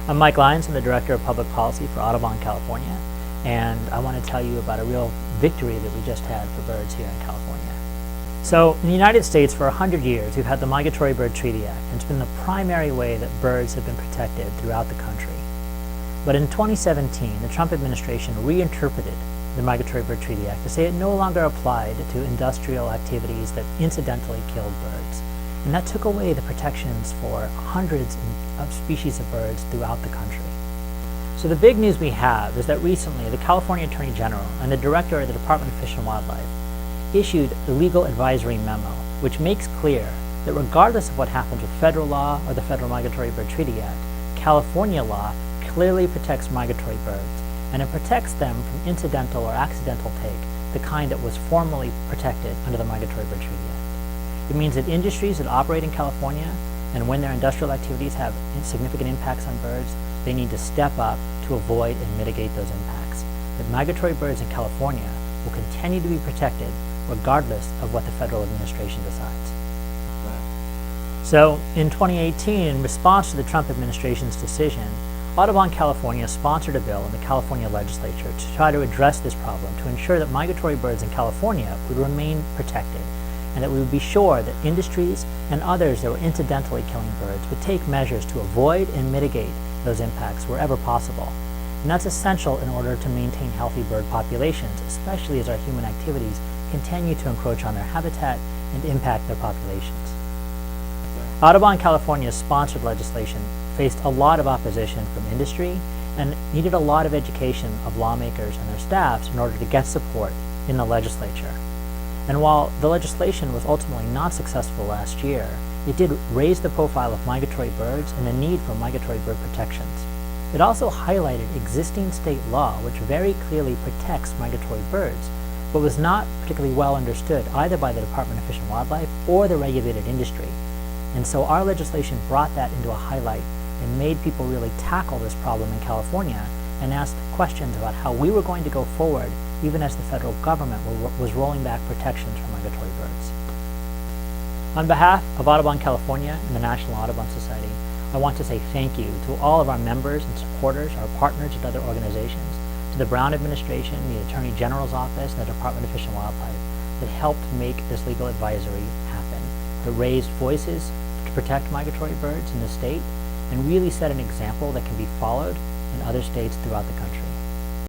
I'm Mike Lynes. I'm the Director of Public Policy for Autobahn California, and I want to tell you about a real victory that we just had for birds here in California. So, in the United States, for 100 years, we've had the Migratory Bird Treaty Act, and it's been the primary way that birds have been protected throughout the country. But in 2017, the Trump administration reinterpreted the Migratory Bird Treaty Act to say it no longer applied to industrial activities that incidentally killed birds. And that took away the protections for hundreds of species of birds throughout the country. So the big news we have is that recently the California Attorney General and the Director of the Department of Fish and Wildlife issued the legal advisory memo, which makes clear that regardless of what happens with federal law or the Federal Migratory Bird Treaty Act, California law clearly protects migratory birds, and it protects them from incidental or accidental take, the kind that was formerly protected under the Migratory Bird Treaty Act. It means that industries that operate in California, and when their industrial activities have significant impacts on birds, they need to step up to avoid and mitigate those impacts. That migratory birds in California will continue to be protected regardless of what the federal administration decides. So in 2018, in response to the Trump administration's decision, Autobahn California sponsored a bill in the California legislature to try to address this problem, to ensure that migratory birds in California would remain protected, and that we would be sure that industries and others that were incidentally killing birds would take measures to avoid and mitigate those impacts wherever possible. And that's essential in order to maintain healthy bird populations, especially as our human activities continue to encroach on their habitat and impact their populations. Autobahn California's sponsored legislation faced a lot of opposition from industry and needed a lot of education of lawmakers and their staffs in order to get support in the legislature. And while the legislation was ultimately not successful last year, it did raise the profile of migratory birds and the need for migratory bird protections. It also highlighted existing state law which very clearly protects migratory birds, but was not particularly well understood either by the Department of Fish and Wildlife or the regulated industry. And so our legislation brought that into a highlight and made people really tackle this problem in California and asked questions about how we were going to go forward even as the federal government was rolling back protections for migratory birds. On behalf of Autobahn California and the National Audubon Society, I want to say thank you to all of our members and supporters, our partners at other organizations, to the Brown administration, the Attorney General's office, and the Department of Fish and Wildlife that helped make this legal advisory happen, that raised voices to protect migratory birds in the state and really set an example that can be followed in other states throughout the country.